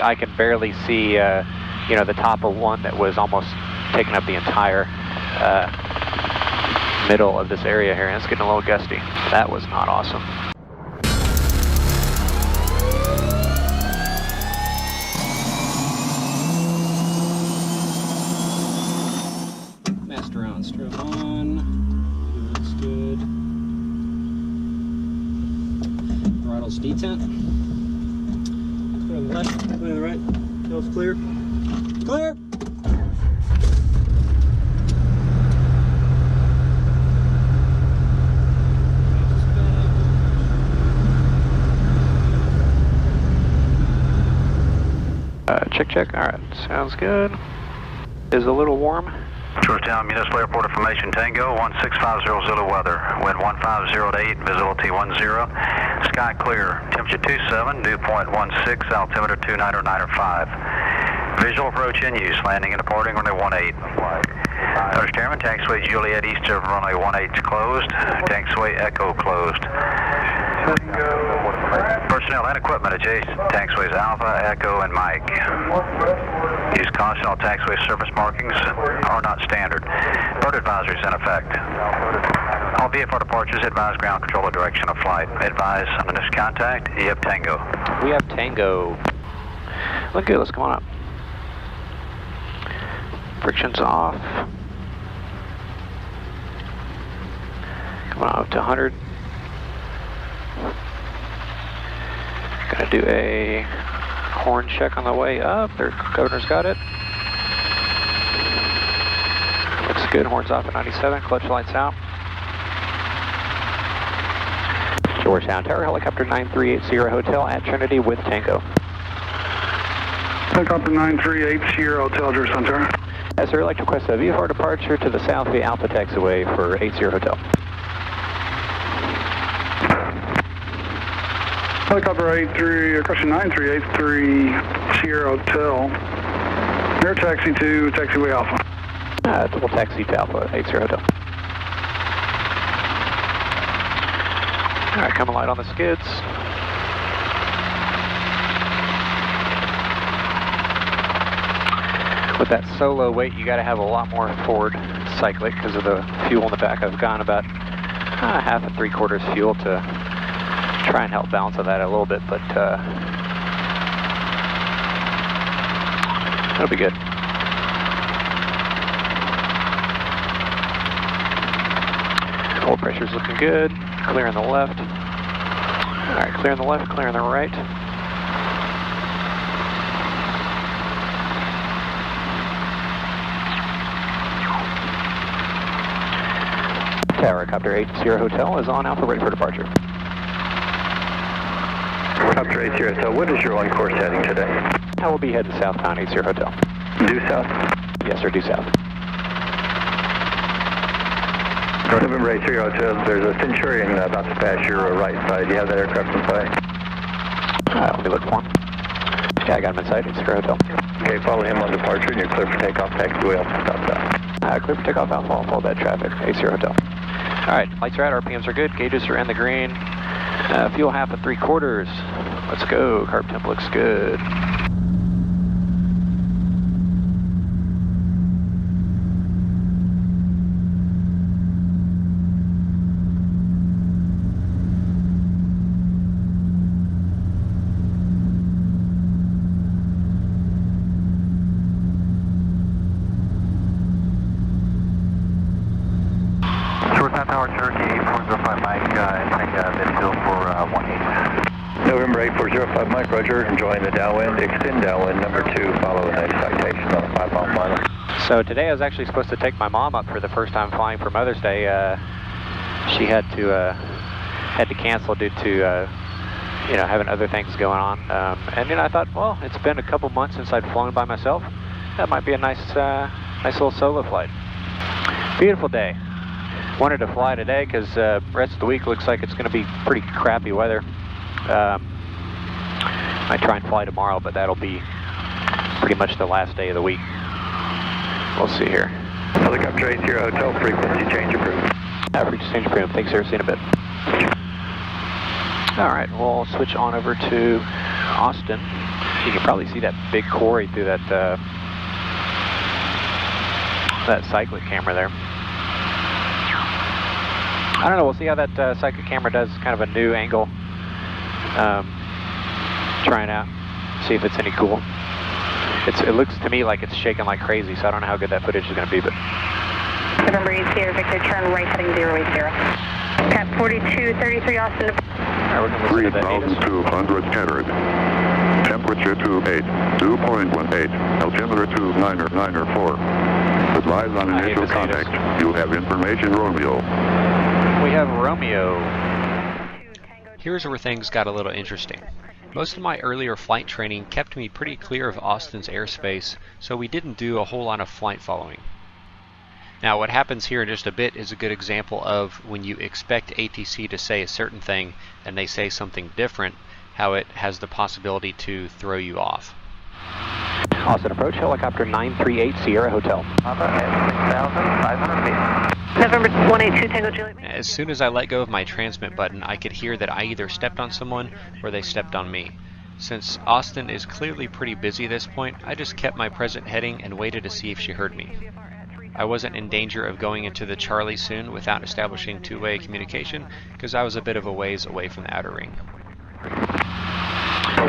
I can barely see, you know, the top of one that was almost taking up the entire middle of this area here, and it's getting a little gusty. That was not awesome. Master on, strip on. Looks good. Throttle's detent. Clear on the left, clear on the right. Nose clear. Clear! Check. All right, sounds good. Is a little warm. Georgetown Municipal Airport Information Tango 16500 Zulu weather. Wind 1508, visibility 10. Sky clear. Temperature 27, dew point 16, altimeter 2995. Visual approach in use. Landing and departing runway 18. Notice Chairman, taxiway Juliet east of runway 18 closed. Taxiway Echo closed. Personnel and equipment adjacent taxiways Alpha, Echo, and Mike. Use caution, all taxiway surface markings are not standard. Bird advisories in effect. All VFR departures advise ground control the direction of flight. Advise on the next contact, you have Tango. We have Tango. Look good, let's come on up. Friction's off. Come on up to 100. Gonna do a horn check on the way up. Their governor's got it. Looks good. Horns off at 97. Clutch lights out. Georgetown Tower, helicopter 9380 Hotel at Trinity with Tango. Helicopter 9380 Hotel, Georgetown Tower. Yes, sir. I'd like to request a VFR departure to the south via Alpha Taxiway for 80 Hotel. Helicopter 9383 Sierra Hotel. Air taxi to taxiway Alpha. Double taxi to Alpha 80 Hotel. All right, coming light on the skids. With that solo weight, you got to have a lot more forward cyclic because of the fuel in the back. I've gone about half and 3/4 fuel to try and help balance that a little bit, but that'll be good. Oil pressure's looking good. Clear on the left. All right, clear on the left, clear on the right. Tower, Helicopter 80 Hotel is on Alpha, ready for departure. Helicopter 80 Hotel, what is your on-course heading today? I will be heading southbound 80 Hotel. Due south? Yes, sir, due south. November 80 Hotel, there's a Centurion about to pass your right side. Do you have that aircraft in play? Let me look for him. Yeah, I got him inside 80 Hotel. Okay, follow him on departure and you're clear for takeoff. Taxiway Alpha, stop that. Clear for takeoff Alpha, I'll follow that traffic, 80 Hotel. All right, lights are out, RPMs are good, gauges are in the green. Fuel half and 3/4. Let's go, carb temp looks good. Tower Cherokee 405 Mike, midfield for 18. November 8405 Mike, roger, enjoying the downwind, extend downwind, number 2, follow the next citation on a 5-mile minor. So today I was actually supposed to take my mom up for the first time flying for Mother's Day. She had to cancel due to having other things going on. And then I thought, well, it's been a couple months since I'd flown by myself. That might be a nice little solo flight. Beautiful day. Wanted to fly today because the rest of the week looks like it's going to be pretty crappy weather. Might try and fly tomorrow, but that'll be pretty much the last day of the week. We'll see here. Helicopter 80 Hotel, frequency change approved. Frequency change approved. Thanks, sir. See you in a bit. All right, we'll switch on over to Austin. You can probably see that big quarry through that that cyclic camera there. I don't know, we'll see how that cyclic camera does kind of a new angle. Trying out, see if it's any cool. It looks to me like it's shaking like crazy, so I don't know how good that footage is going to be, but... November 8 Sierra Victor, turn right heading 080. Cap 4233 Austin. Alright, we're going to listen to that data. 3,200 entered. Temperature 28, 2.18, altimeter 29904. Advise on initial contact. You have information, Romeo. We have Romeo. Here's where things got a little interesting. Most of my earlier flight training kept me pretty clear of Austin's airspace, so we didn't do a whole lot of flight following. Now what happens here in just a bit is a good example of when you expect ATC to say a certain thing and they say something different, how it has the possibility to throw you off. Austin approach, helicopter 938 Sierra Hotel. 6,500 feet. November 182 Tango Juliet. As soon as I let go of my transmit button, I could hear that I either stepped on someone or they stepped on me. Since Austin is clearly pretty busy at this point, I just kept my present heading and waited to see if she heard me. I wasn't in danger of going into the Charlie soon without establishing two-way communication, because I was a bit of a ways away from the outer ring.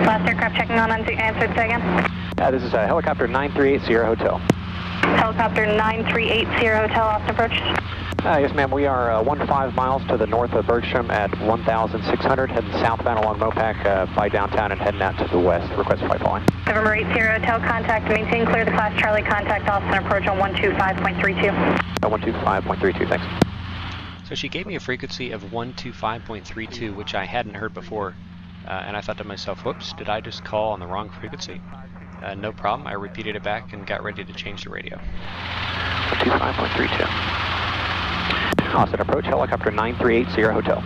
Last aircraft checking on answered, say again. This is helicopter 938 Sierra Hotel. Helicopter 938 Sierra Hotel, Austin approach. Yes, ma'am. We are 15 miles to the north of Bergstrom at 1,600, heading southbound along Mopac by downtown and heading out to the west. Request flight following. November 8 Sierra Hotel, contact, maintain clear the class Charlie, contact Austin approach on 125.32. 125.32, thanks. So she gave me a frequency of 125.32, which I hadn't heard before, and I thought to myself, whoops, did I just call on the wrong frequency? No problem, I repeated it back and got ready to change the radio. 125.32. Austin approach, helicopter 938 Sierra Hotel.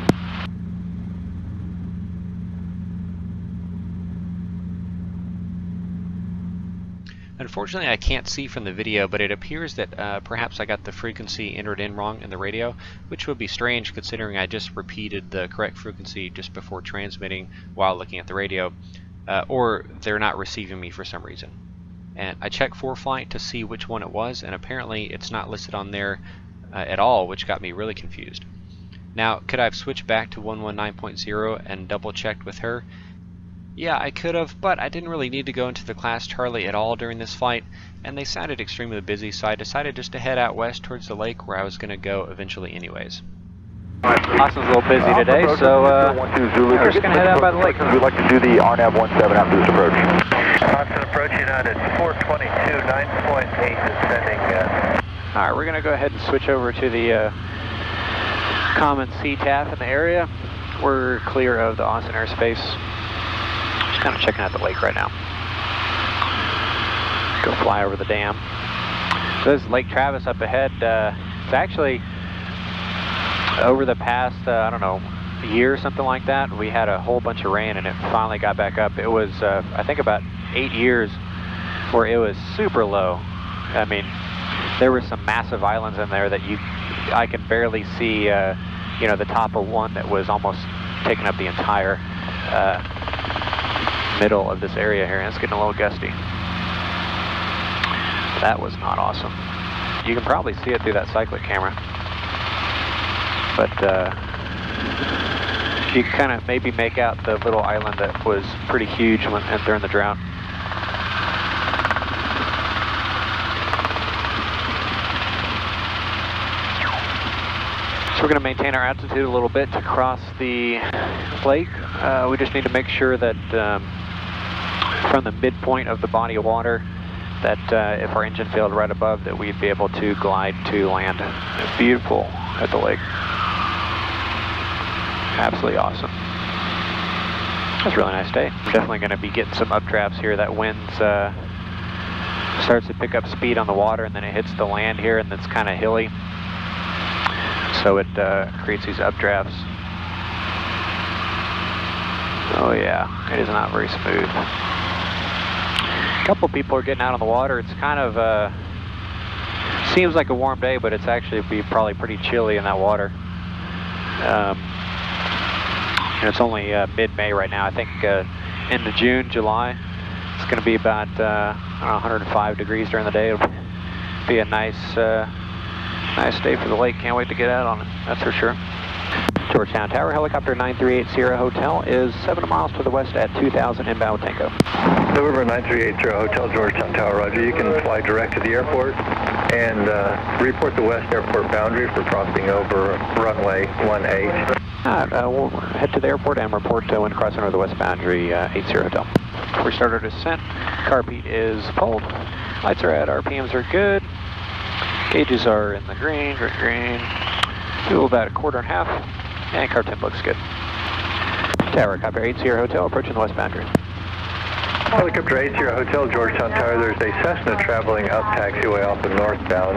Unfortunately, I can't see from the video, but it appears that perhaps I got the frequency entered in wrong in the radio, which would be strange considering I just repeated the correct frequency just before transmitting while looking at the radio, or they're not receiving me for some reason. And I checked ForeFlight to see which one it was, and apparently it's not listed on there at all, which got me really confused. Now, could I have switched back to 119.0 and double checked with her? Yeah, I could have, but I didn't really need to go into the class Charlie at all during this flight, and they sounded extremely busy, so I decided just to head out west towards the lake where I was going to go eventually anyways. Austin's a little busy today, so we're just going to head out by the lake. We'd like to do the RNAV 17 after this approach. Austin approach United 422, 9.8 descending. Alright, we're going to go ahead and switch over to the common CTAF in the area. We're clear of the Austin airspace. Just kind of checking out the lake right now. Go fly over the dam. So this is Lake Travis up ahead. It's actually over the past, I don't know, year or something like that, we had a whole bunch of rain and it finally got back up. It was, I think about 8 years where it was super low. I mean, there were some massive islands in there that I can barely see, you know, the top of one that was almost taking up the entire middle of this area here, and it's getting a little gusty. That was not awesome. You can probably see it through that cyclic camera, but you can kind of maybe make out the little island that was pretty huge during the drought. So we're going to maintain our altitude a little bit to cross the lake. We just need to make sure that from the midpoint of the body of water, that if our engine failed right above, that we'd be able to glide to land. It's beautiful at the lake. Absolutely awesome. It's a really nice day. We're definitely going to be getting some updrafts here. That wind starts to pick up speed on the water, and then it hits the land here, and it's kind of hilly. So it creates these updrafts. Oh yeah, it is not very smooth. A couple people are getting out on the water. It's kind of seems like a warm day, but it's actually probably pretty chilly in that water. And it's only mid-May right now. I think into June, July, It's going to be about I don't know, 105 degrees during the day. It'll be a nice day for the lake. Can't wait to get out on it, that's for sure. Georgetown Tower, helicopter 9380 Hotel is 7 miles to the west at 2000 inbound with Tango. November 9380 Hotel, Georgetown Tower, roger. You can fly direct to the airport and report the west airport boundary for crossing over runway 18. We'll head to the airport and report when crossing over the west boundary 80 Hotel. We start our descent. Carpeet is pulled. Lights are at, RPMs are good. Gauges are in the green, green. Do about 1/4 and 1/2. And car temp looks good. Tower, copy 80 Hotel, approaching the west boundary. Helicopter 80 Hotel, Georgetown Tower, there's a Cessna traveling up taxiway Alpha northbound.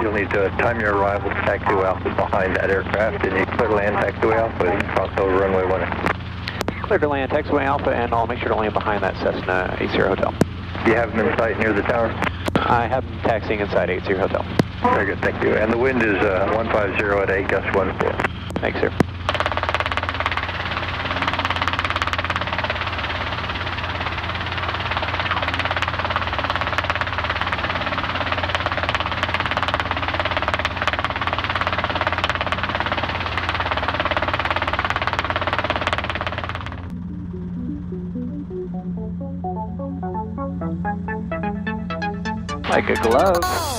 You'll need to time your arrival to taxiway Alpha behind that aircraft, and you clear to land taxiway Alpha and cross over runway 18. Clear to land taxiway Alpha, and I'll make sure to land behind that Cessna 80 Hotel. Do you have them in sight near the tower? I have them taxiing inside 80 Hotel. Very good, thank you. And the wind is 150 at 8, gust 14. Thanks, sir. Like a glove.